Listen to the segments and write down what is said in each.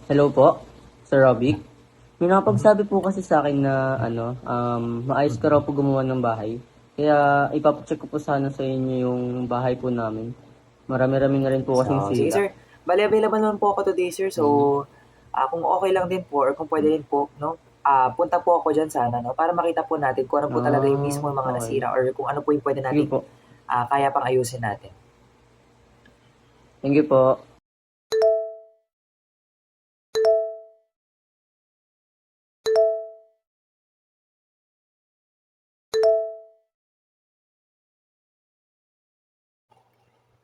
Hello po, Sir Robic. May nakapagsabi po kasi sa akin na maayos ka raw po gumawa ng bahay. Kaya ipapacheck ko po sana sa inyo yung bahay po namin. Marami-rami na rin po kasing Sige sira. sir, bali available naman po ako today sir. So, kung okay lang din po or kung pwede din po, no, punta po ako dyan sana, no, para makita po natin kung ano po talaga yung mismo yung mga Okay. nasira or kung ano po yung pwede Sige nating po. kaya pang ayusin natin. Thank you po.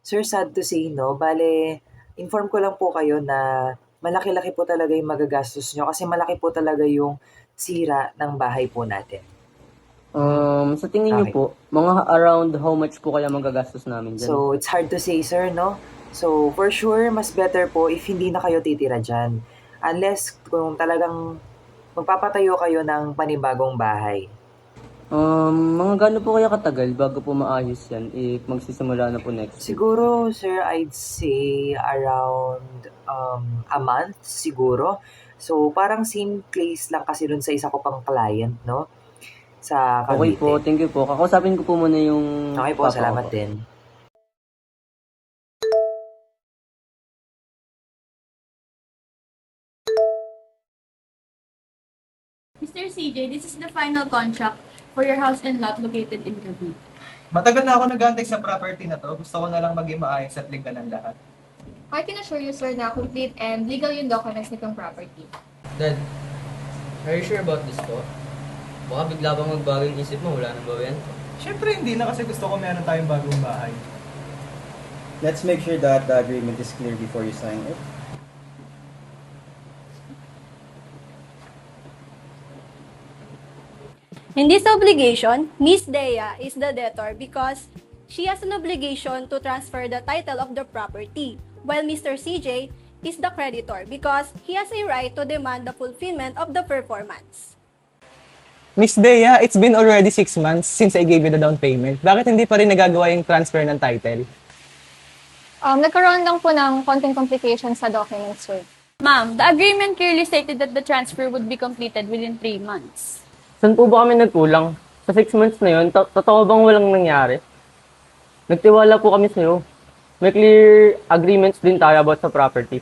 Sir, sad to say, no, bale, inform ko lang po kayo na malaki-laki po talaga yung magagastos nyo kasi malaki po talaga yung sira ng bahay po natin. Sa tingin niyo Okay. po, mga around how much po kaya magagastos namin dyan? So, it's hard to say, sir, no? So, for sure, mas better po if hindi na kayo titira dyan. Unless kung talagang magpapatayo kayo ng panibagong bahay. Mga gaano po kaya katagal bago po maayos yan if magsisimula na po next week? Siguro, sir, I'd say around a month, siguro. So, parang same case lang kasi dun sa isa ko pang client, no? Sa Okay po, Cavite. thank you po. Kakausapin ko po muna yung Okay po, papa ko salamat po. din. Mr. CJ, this is the final contract for your house and lot located in Cavite. Matagal na ako nag-aantay sa property na to. Gusto ko na lang maging maayos at legal ang lahat. I can assure you, sir, na complete and legal yung documents nitong property. Dad, are you sure about this po? Baka bigla bang magbago yung isip mo, wala nang bawian to. Siyempre hindi na kasi gusto ko meron tayong bagong bahay. Let's make sure that the agreement is clear before you sign it. In this obligation, Miss Dea is the debtor because she has an obligation to transfer the title of the property, while Mr. CJ is the creditor because he has a right to demand the fulfillment of the performance. Miss Dea, it's been already 6 months since I gave you the down payment. Bakit hindi pa rin nagagawa yung transfer ng title? Nagkaroon lang po ng konting complications sa documents, sir. Ma'am, the agreement clearly stated that the transfer would be completed within 3 months. Saan po ba kami nagkulang? Sa 6 months na yun, totoo bang walang nangyari? Nagtiwala po kami sa'yo. May clear agreements din tayo about sa property.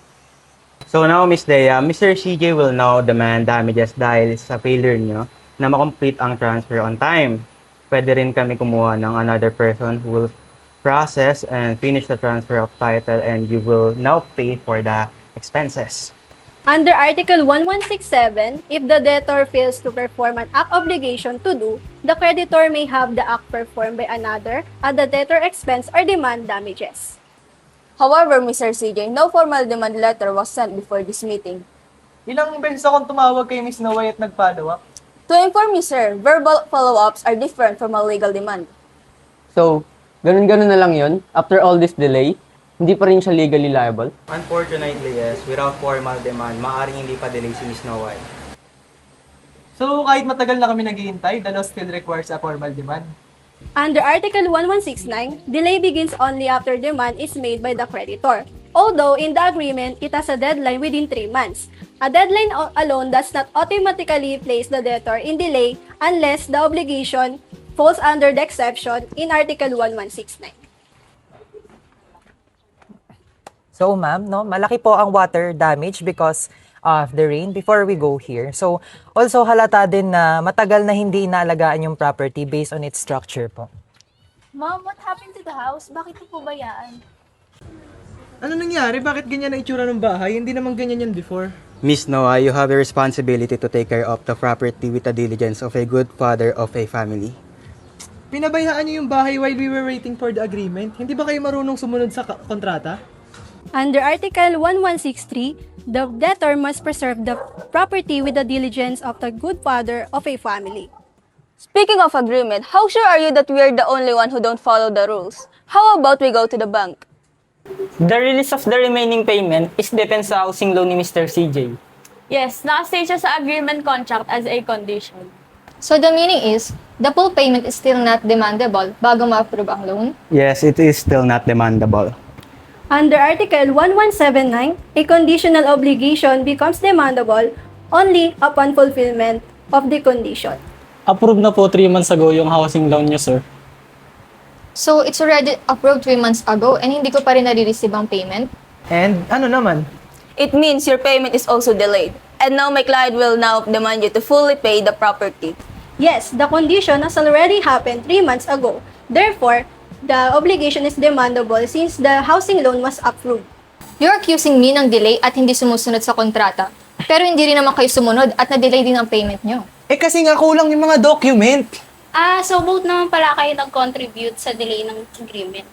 So now, Miss Dea, Mr. CJ will now demand damages dahil sa failure nyo na makomplete ang transfer on time. Pwede rin kami kumuha ng another person who will process and finish the transfer of title and you will now pay for the expenses. Under Article 1167, if the debtor fails to perform an act obligation to do, the creditor may have the act performed by another at the debtor expense or demand damages. However, Mr. CJ, no formal demand letter was sent before this meeting. Ilang beses akong tumawag kay Miss Naway at nag-follow up. To inform you, sir, verbal follow-ups are different from a legal demand. So, ganun-ganun na lang yun. After all this delay, hindi pa rin siya legally liable. Unfortunately, yes, without formal demand, maaaring hindi pa delay si Miss Naway. So kahit matagal na kami naghihintay, the law still requires a formal demand. Under Article 1169, delay begins only after demand is made by the creditor. Although in the agreement, it has a deadline within 3 months. A deadline alone does not automatically place the debtor in delay unless the obligation falls under the exception in Article 1169. So, ma'am, no, malaki po ang water damage because of the rain before we go here. So, also halata din na matagal na hindi inaalagaan yung property based on its structure po. Ma'am, what happened to the house? Bakit po bayaan? Ano nangyari? Bakit ganyan ang itsura ng bahay? Hindi naman ganyan yan before. Miss Noah, you have a responsibility to take care of the property with the diligence of a good father of a family. Pinabayaan niyo yung bahay while we were waiting for the agreement. Hindi ba kayo marunong sumunod sa kontrata? Under Article 1163, the debtor must preserve the property with the diligence of the good father of a family. Speaking of agreement, how sure are you that we are the only one who don't follow the rules? How about we go to the bank? The release of the remaining payment is depends sa housing loan ni Mr. CJ. Yes, nakastate siya sa agreement contract as a condition. So the meaning is, the full payment is still not demandable bago ma-approve ang loan? Yes, it is still not demandable. Under Article 1179, a conditional obligation becomes demandable only upon fulfillment of the condition. Approved na po 3 months ago yung housing loan niyo, sir. So, it's already approved 3 months ago and hindi ko pa rin nare-receive ang payment? And ano naman? It means your payment is also delayed. And now my client will now demand you to fully pay the property. Yes, the condition has already happened 3 months ago. Therefore, the obligation is demandable since the housing loan was approved. You're accusing me ng delay at hindi sumusunod sa kontrata. Pero hindi rin naman kayo sumunod at na-delay din ang payment nyo. Eh kasi nga kulang yung mga document. So both naman pala kayo nag-contribute sa delay ng agreement.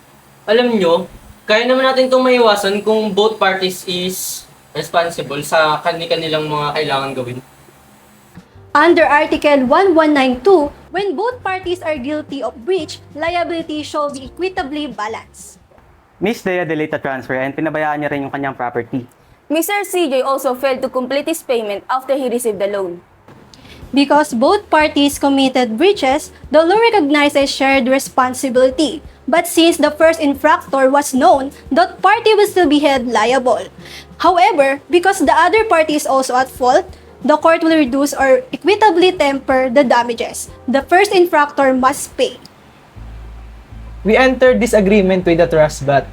Alam nyo, kaya naman natin itong maiwasan kung both parties is responsible sa kanilang mga kailangan gawin. Under Article 1192, when both parties are guilty of breach, liability shall be equitably balanced. Miss Dea delayed the transfer and pinabayaan niya rin yung kanyang property. Mr. CJ also failed to complete his payment after he received the loan. Because both parties committed breaches, the law recognizes shared responsibility. But since the first infractor was known, that party will still be held liable. However, because the other party is also at fault, the court will reduce or equitably temper the damages. The first infractor must pay. We entered this agreement with the trust, but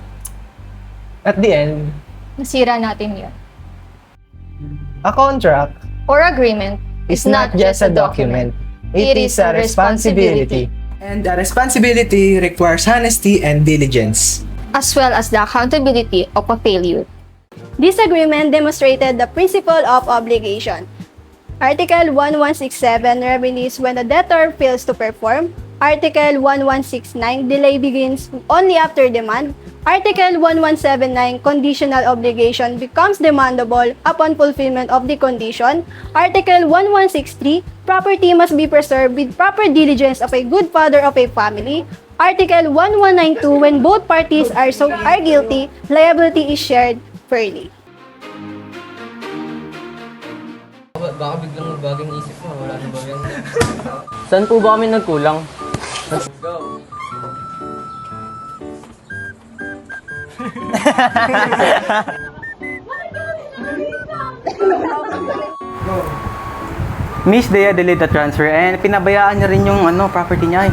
at the end, Nasira natin yun. a contract Or agreement is not just a document. It is a responsibility. And a responsibility requires honesty and diligence. as well as the accountability of a failure. This agreement demonstrated the principle of obligation. Article 1167 release when the debtor fails to perform. Article 1169 delay begins only after demand. Article 1179 conditional obligation becomes demandable upon fulfillment of the condition. Article 1163 property must be preserved with proper diligence of a good father of a family. Article 1192 when both parties are guilty, liability is shared fairly. Baka biglang magbago yung isip mo, wala na ba yan? Saan po ba kami nagkulang? Let's go! Miss Dea delayed the transfer and pinabayaan niya rin yung property niya.